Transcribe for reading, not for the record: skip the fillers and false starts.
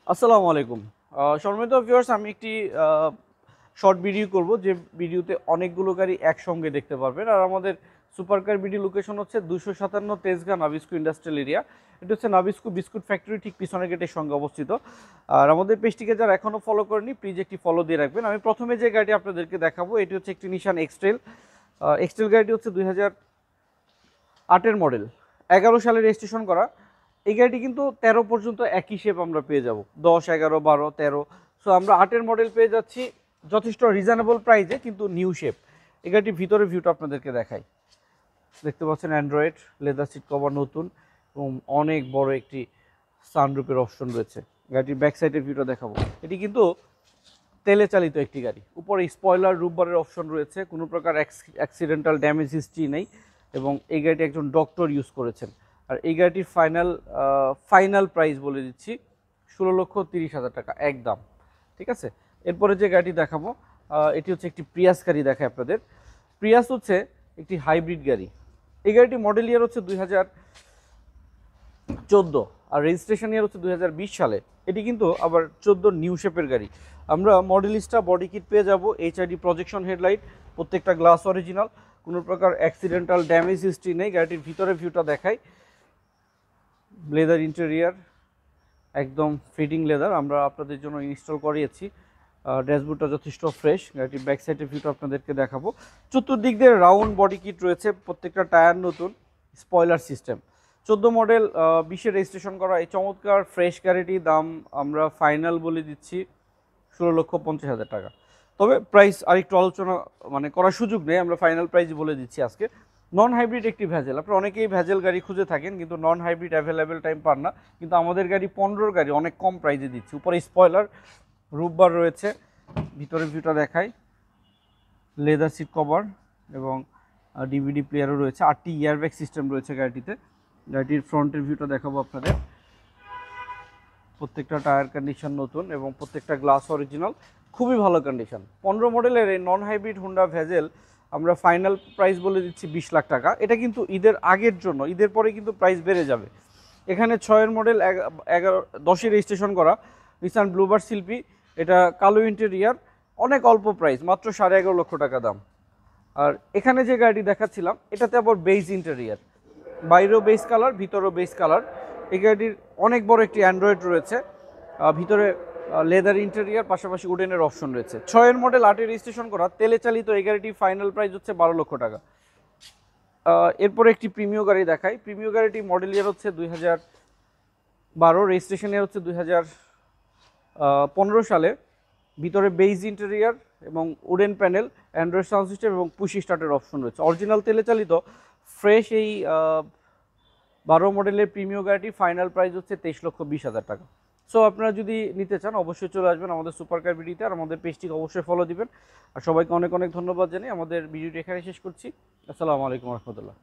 আসসালামু আলাইকুম। সম্মানিত ভিউয়ার্স, আমি একটি শর্ট ভিডিও করব, যে ভিডিওতে অনেকগুলো গাড়ি একসঙ্গে দেখতে পারবেন। আর আমাদের সুপার কার ভিডিও লোকেশন হচ্ছে 257 তেজগাঁ নাবিস্কো ইন্ডাস্ট্রিয়াল এরিয়া। এটা হচ্ছে নাবিস্কো বিস্কুট ফ্যাক্টরি ঠিক পিছনের গেটের সঙ্গে অবস্থিত। আর আমাদের পেজটিকে যারা এখনও ফলো করেনি, প্লিজ একটি ফলো দিয়ে রাখবেন। আমি প্রথমে যে গাড়িটি আপনাদেরকে দেখাবো, এটি হচ্ছে একটি নিশান এক্সট্রেল। এক্সট্রেল গাড়িটি হচ্ছে 2008-এর মডেল, 11 সালে রেজিস্ট্রেশন করা। এই গাড়িটি কিন্তু 13 পর্যন্ত একই শেপ আমরা পেয়ে যাব, 10, 11, 12, 13। সো আমরা 8-এর মডেল পেয়ে যাচ্ছি যথেষ্ট রিজনেবল প্রাইসে, কিন্তু নিউ শেপ। এই গাড়িটির ভিতরে ভিউটা আপনাদেরকে দেখাই। দেখতে পাচ্ছেন অ্যান্ড্রয়েড, লেদার সিট কভার নতুন এবং অনেক বড় একটি সানরুফের অপশন রয়েছে। গাড়িটির ব্যাক সাইডের ভিউটা দেখাবো। এটি কিন্তু তেলে চালিত একটি গাড়ি। উপরে স্পয়লার রুফবারের অপশন রয়েছে, কোনো প্রকার অ্যাক্সিডেন্টাল ড্যামেজ হিস্ট্রি নেই এবং এই গাড়িটি একজন ডক্টর ইউজ করেছেন। আর এই গাড়িটির ফাইনাল প্রাইস বলে দিচ্ছি 16,30,000 টাকা একদম। ঠিক আছে, এরপরে যে গাড়িটি দেখাবো, এটি হচ্ছে একটি প্রিয়াস গাড়ি দেখায় আপনাদের। প্রিয়াস হচ্ছে একটি হাইব্রিড গাড়ি। এই গাড়িটি মডেল ইয়ার হচ্ছে 2014 আর রেজিস্ট্রেশন ইয়ার হচ্ছে 2020 সালে। এটি কিন্তু আবার 14 নিউ শেপের গাড়ি। আমরা মডেলিস্টা বডি কিট পেয়ে যাব, এইচআইডি প্রজেকশন হেডলাইট, প্রত্যেকটা গ্লাস অরিজিনাল, কোনো প্রকার অ্যাক্সিডেন্টাল ড্যামেজ হিস্ট্রি নেই। গাড়িটির ভিতরে ভিউটা দেখাই। লেদার ইন্টেরিয়ার, একদম ফিটিং লেদার আমরা আপনাদের জন্য ইনস্টল করিয়েছি। ড্যাশবোর্ডটা যথেষ্ট ফ্রেশ। গাড়িটির ব্যাক সাইডের ভিউটা আপনাদেরকে দেখাবো। চতুর্দিক দিয়ে রাউন্ড বডি কিট রয়েছে, প্রত্যেকটা টায়ার নতুন, স্পয়লার সিস্টেম। 14 মডেল, 20-এ রেজিস্ট্রেশন করা এই চমৎকার ফ্রেশ গাড়িটির দাম আমরা ফাইনাল বলে দিচ্ছি 16,50,000 টাকা। তবে প্রাইস আরেকটু আলোচনা করার সুযোগ নেই, আমরা ফাইনাল প্রাইস বলে দিচ্ছি আজকে। নন হাইব্রিড একটি ভ্যাজেল, আপনারা অনেকেই ভ্যাজেল গাড়ি খুঁজে থাকেন কিন্তু নন হাইব্রিড অ্যাভেলেবেল টাইম পান না, কিন্তু আমাদের গাড়ি 15 গাড়ি অনেক কম প্রাইসে দিচ্ছি। উপরে স্পয়লার, রুফবার রয়েছে, ভিতরে ভিউটা দেখাই। লেদার সিট কভার এবং ডিভিডি প্লেয়ারও রয়েছে। 8টি ইয়ারব্যাগ সিস্টেম রয়েছে গাড়িটিতে। গাড়িটির ফ্রন্টের ভিউটা দেখাবো আপনাদের। প্রত্যেকটা টায়ার কন্ডিশন নতুন এবং প্রত্যেকটা গ্লাস অরিজিনাল, খুবই ভালো কন্ডিশন। 15 মডেলের এই নন হাইব্রিড হুন্ডা ভ্যাজেল আমরা ফাইনাল প্রাইস বলে দিচ্ছি 20 লাখ টাকা। এটা কিন্তু ঈদের আগের জন্য, ঈদের পরে কিন্তু প্রাইস বেড়ে যাবে। এখানে 6-এর মডেল, 10-এ রেজিস্ট্রেশন করা নিসান ব্লুবার্ড শিল্পী। এটা কালো ইন্টেরিয়ার, অনেক অল্প প্রাইস, মাত্র 11.5 লক্ষ টাকা দাম। আর এখানে যে গাড়িটি দেখাচ্ছিলাম, এটাতে আবার বেজ ইন্টেরিয়ার, বাইরেও বেজ কালার, ভিতরেও বেজ কালার। এই গাড়িটির অনেক বড় একটি অ্যান্ড্রয়েড রয়েছে, ভিতরে লেদার ইন্টেরিয়ার, পাশাপাশি উডেনের অপশন রয়েছে। 6-এর মডেল, 8-এ রেজিস্ট্রেশন করা, তেলে চালিত এই গাড়িটি ফাইনাল প্রাইস হচ্ছে 12 লক্ষ টাকা। এরপরে একটি প্রিমিয় গাড়ি দেখাই। প্রিমিয় গাড়িটি মডেল ইয়ার হচ্ছে 2012, রেজিস্ট্রেশন ইয়ার হচ্ছে 2015 সালে। ভিতরে বেজ ইন্টেরিয়ার এবং wooden panel, Android sound system এবং পুশ স্টার্টের অপশন রয়েছে। অরিজিনাল তেলে চালিত ফ্রেশ এই 12 মডেলের প্রিমিয় গাড়িটি ফাইনাল প্রাইস হচ্ছে 23,20,000 টাকা। সো আপনারা যদি নিতে চান অবশ্যই চলে আসবেন আমাদের সুপার কার ভিডিওতে, আর আমাদের পেজটিকে অবশ্যই ফলো দিবেন। আর সবাইকে অনেক অনেক ধন্যবাদ জানিয়ে আমাদের ভিডিওটি এখানে শেষ করছি। আসসালামু আলাইকুম রহমতুল্লাহ।